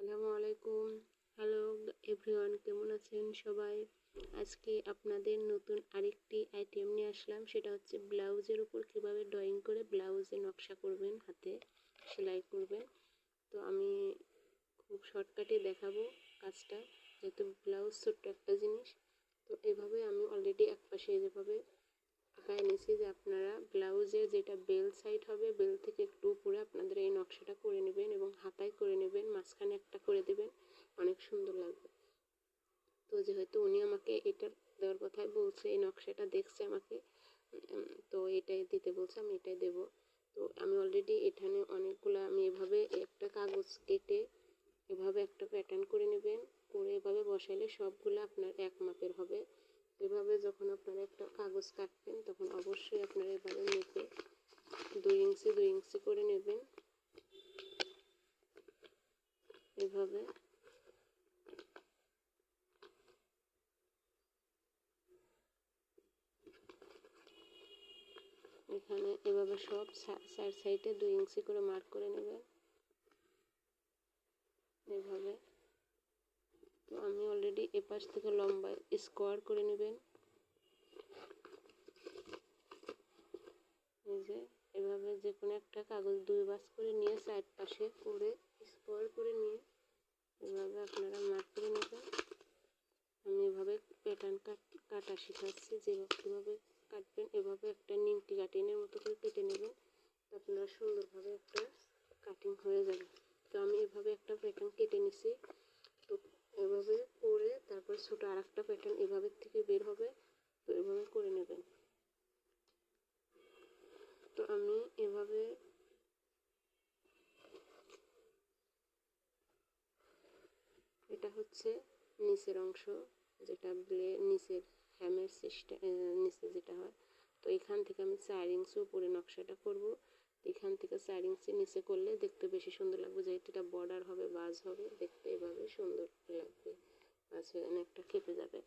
আসসালামু আলাইকুম। Hello everyone, কেমন আছেন সবাই? আজকে আপনাদের নতুন আরেকটি আইটেম নিয়ে আসলাম। সেটা হচ্ছে ব্লাউজের উপর কীভাবে ড্রয়িং করে ব্লাউজে নকশা করবেন, হাতে সেলাই করবেন। তো আমি খুব শর্টকাটে দেখাবো কাজটা, যেহেতু ব্লাউজ ছোট্ট একটা জিনিস। তো এভাবে আমি অলরেডি এক পাশে যেভাবে আঁকায় নিয়েছি, যে আপনারা ব্লাউজের যেটা বেল সাইড হবে, বেল থেকে একটু উপরে আপনাদের এই নকশাটা করে নেবেন এবং হাতায় করে নেবেন, মাঝখানে একটা করে দেবেন, অনেক সুন্দর লাগবে। তো যেহেতু উনি আমাকে এটা দেওয়ার কথাই বলছে, এই নকশাটা দেখছে আমাকে, তো এটাই দিতে বলছে, আমি এটাই দেব। তো আমি অলরেডি এখানে অনেকগুলো, আমি এভাবে একটা কাগজ কেটে এভাবে একটা প্যাটার্ন করে নেবেন, করে এভাবে বসাইলে সবগুলো আপনার এক মাপের হবে। এভাবে যখন আপনারা একটা কাগজ কাটবেন, তখন অবশ্যই আপনারা এভাবে মেপে 2 ইঞ্চি করে নেবেন। এভাবে এখানে এভাবে সব সাইডে 2 ইঞ্চি করে মার্ক করে নেবেন এভাবে। তো আমি অলরেডি এপাশ থেকে লম্বা স্কোয়ার করে নেবেন, এই যে এভাবে যে কোনো একটা কাগজ 2 ভাঁজ করে নিয়ে সাইড পাশে করে স্কোয়ার করে নিয়ে এভাবে আপনারা মার্ক করে নেবেন। আমি এভাবে প্যাটার্ন কাটা শেখাচ্ছি, যেভাবে কাটবেন। এভাবে একটা নিমকি কাটিংয়ের মতো করে কেটে নেবেন, তো আপনারা সুন্দরভাবে একটা কাটিং হয়ে যাবে। তো আমি এভাবে একটা প্যাটার্ন কেটে নিছি। তো এভাবে করে তারপর ছোটো আর একটা প্যাটার্ন এভাবে থেকে বের হবে, তো এভাবে করে নেবেন। তো আমি এভাবে এটা হচ্ছে নিচের অংশ, যেটা নিচের হ্যামের সিস্টেম, নিচে যেটা হয়। তো এখান থেকে আমি 4 ইঞ্চি উপরে নকশাটা করব। এখান থেকে 4 ইঞ্চি নিচে করলে দেখতে বেশি সুন্দর লাগবে, যেহেতু এটা বর্ডার হবে, বাজ হবে, দেখতে এভাবে সুন্দর লাগবে, বাজ হয়ে অনেকটা কেঁপে যাবে।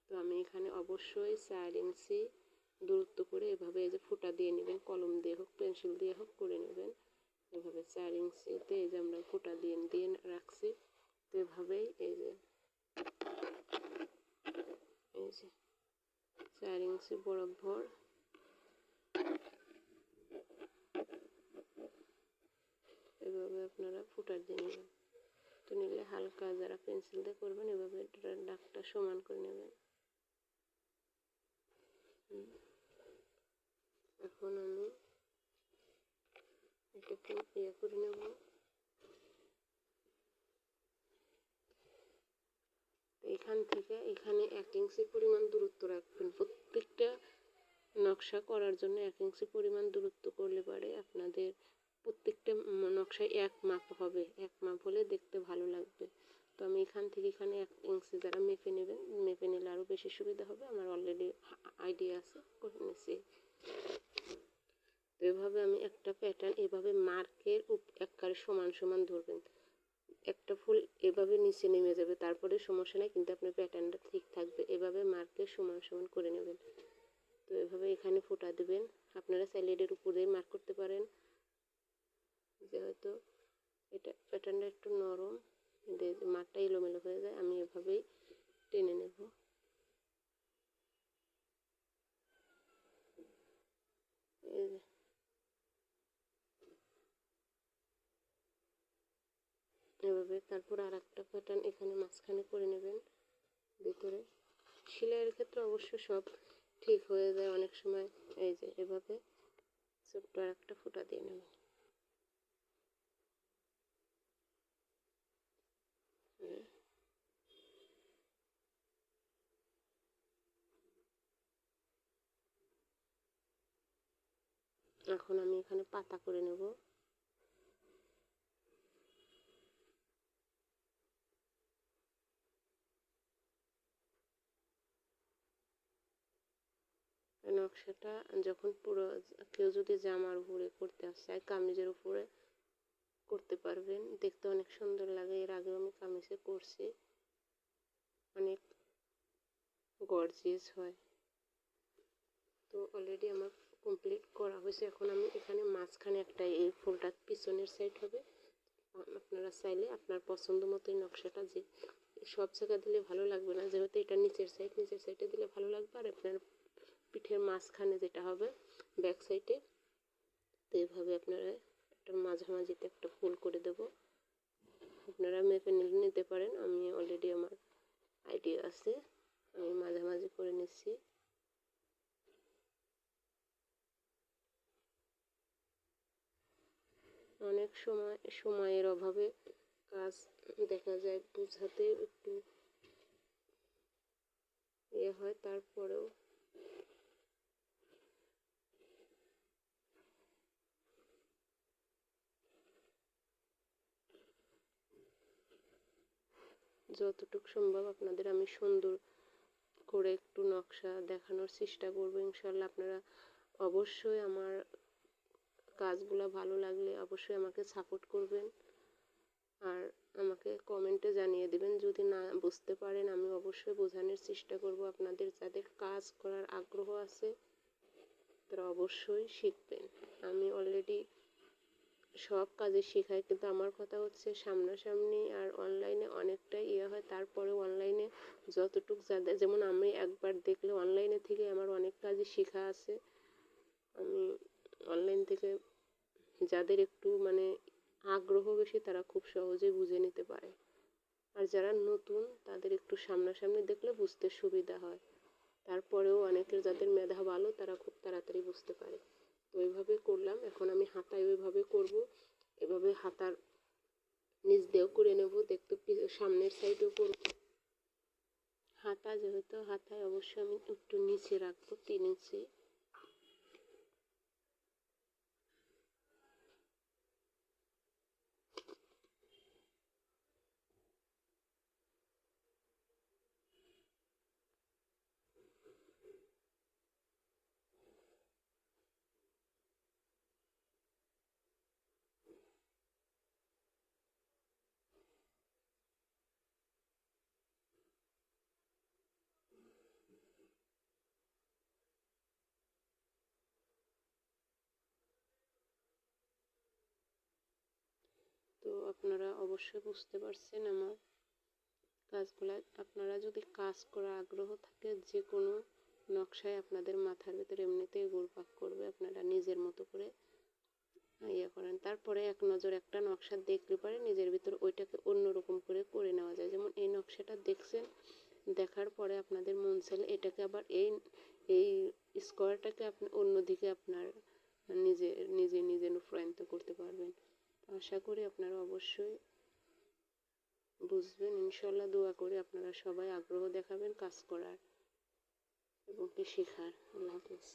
তো আমি এখানে অবশ্যই 4 ইঞ্চি দূরত্ব করে এভাবে এই যে ফুটা দিয়ে নেবেন, কলম দিয়ে হোক পেন্সিল দিয়ে হোক করে নেবেন। এভাবে 4 ইঞ্চিতে এই যে আমরা ফুটা দিয়ে দিয়ে রাখছি। তো এভাবেই এই যে 4 ইঞ্চি বরাবর এভাবে আপনারা ফুটা দিয়ে নেবেন। তো নিলে হালকা যারা পেন্সিল দিয়ে করবেন, এভাবে দাগটা সমান করে নেবেন। এখন আমি এটাকে করে নেব। এখান থেকে এখানে 1 ইঞ্চি পরিমাণ দূরত্ব রাখবেন। প্রত্যেকটা নকশা করার জন্য 1 ইঞ্চি পরিমাণ দূরত্ব করলে পারে আপনাদের প্রত্যেকটা নকশায় এক মাপ হবে, এক মাপ হলে দেখতে ভালো লাগবে। তো আমি এখান থেকে এখানে 1 ইঞ্চি যারা মেপে নেবেন, মেপে নিলে আরও বেশি সুবিধা হবে। আমার অলরেডি আইডিয়া আছে, করে নিয়েছি। তো এভাবে আমি একটা প্যাটার্ন এভাবে মার্কের একবারে সমান সমান ধরবেন, একটা ফুল এভাবে নিচে নেমে যাবে, তারপরে সমস্যা নেই, কিন্তু আপনার প্যাটার্নটা ঠিক থাকবে। এভাবে মার্কের সমান সমান করে নেবেন। তো এভাবে এখানে ফোঁটা দেবেন। আপনারা সাইডের উপরে মার্ক করতে পারেন, যেহেতু এটা প্যাটার্নটা একটু নরম, মার্কটা এলোমেলো হয়ে যায়। আমি এভাবেই টেনে নেব। এভাবে তারপর আর একটা প্যাটার্ন এখানে মাঝখানে করে নেবেন ভিতরে। সেলাইয়ের ক্ষেত্রে অবশ্য সব ঠিক হয়ে যায় অনেক সময়। এই যে এভাবে ছোট্ট আর একটা ফোঁটা দিয়ে নেবেন। এখন আমি এখানে পাতা করে নেব। নকশাটা যখন পুরো কেউ যদি জামার উপরে করতে চায়, কামিজের উপরে করতে পারবেন, দেখতে অনেক সুন্দর লাগে। এর আগেও আমি কামিজে করছি, অনেক গর্জিয়াস হয়। তো অলরেডি আমার কমপ্লিট করা হয়েছে। এখন আমি এখানে মাঝখানে একটা, এই ফুলটা পিছনের সাইড হবে, আপনারা চাইলে আপনার পছন্দ মতোই নকশাটা, যে সব জায়গা দিলে ভালো লাগবে না, যেহেতু এটা নিচের সাইডে দিলে ভালো লাগবে। আর আপনার পিঠের মাঝখানে যেটা হবে ব্যাক সাইডে, তো এইভাবে আপনারা একটা মাঝামাঝিতে একটা ফুল করে দেব। আপনারা মেপে নিতে পারেন, আমি অলরেডি আমার আইডিয়া আছে, আমি মাঝামাঝি করে নিচ্ছি। অনেক সময়ের অভাবে কাজ দেখা যায় বুঝাতে একটু হয়, তারপরেও যতটুকু সম্ভব আপনাদের আমি সুন্দর করে একটু নকশা দেখানোর চেষ্টা করব। ইনশাল্লাহ আপনারা অবশ্যই আমার কাজগুলো ভালো লাগলে অবশ্যই আমাকে সাপোর্ট করবেন, আর আমাকে কমেন্টে জানিয়ে দেবেন যদি না বুঝতে পারেন। আমি অবশ্যই বোঝানোর চেষ্টা করব। আপনাদের যাদের কাজ করার আগ্রহ আছে তারা অবশ্যই শিখবেন। আমি অলরেডি সব কাজে শেখাই, কিন্তু আমার কথা হচ্ছে সামনাসামনি আর অনলাইনে অনেকটাই হয়। তারপরেও অনলাইনে যতটুকু যাদের, যেমন আমি একবার দেখলে অনলাইনে থেকে আমার অনেক কাজই শেখা আছে। আমি অনলাইন থেকে যাদের একটু মানে আগ্রহ বেশি তারা খুব সহজেই বুঝে নিতে পারে, আর যারা নতুন তাদের একটু সামনাসামনি দেখলে বুঝতে সুবিধা হয়। তারপরেও অনেকের যাদের মেধা ভালো তারা খুব তাড়াতাড়ি বুঝতে পারে। তো এইভাবে করলাম। এখন আমি হাতায় ওইভাবে করব, এভাবে হাতার নিচ দিয়েও করে নেব, দেখতে সামনের সাইডেও করব। হাতা যেহেতু, হাতায় অবশ্যই আমি একটু নিচে রাখবো 3 ইঞ্চি। তো আপনারা অবশ্যই বুঝতে পারছেন আমার কাজগুলো। আপনারা যদি কাজ করার আগ্রহ থাকে, যে কোনো নকশায় আপনাদের মাথার ভিতরে এমনিতেই ঘুরপাক করবে, আপনারা নিজের মতো করে করেন। তারপরে এক নজর একটা নকশা দেখলে পরে নিজের ভিতর ওইটাকে অন্যরকম করে নেওয়া যায়। যেমন এই নকশাটা দেখছেন, দেখার পরে আপনাদের মন চাইলে এটাকে আবার এই স্কোয়ারটাকে আপনি অন্যদিকে আপনার নিজে অনুপ্রাণিত করতে পারবেন। আশা করি আপনারা অবশ্যই বুঝবেন। ইনশাল্লাহ দোয়া করি আপনারা সবাই আগ্রহ দেখাবেন কাজ করার এবং কি শেখার। আল্লাহ হাফেজ।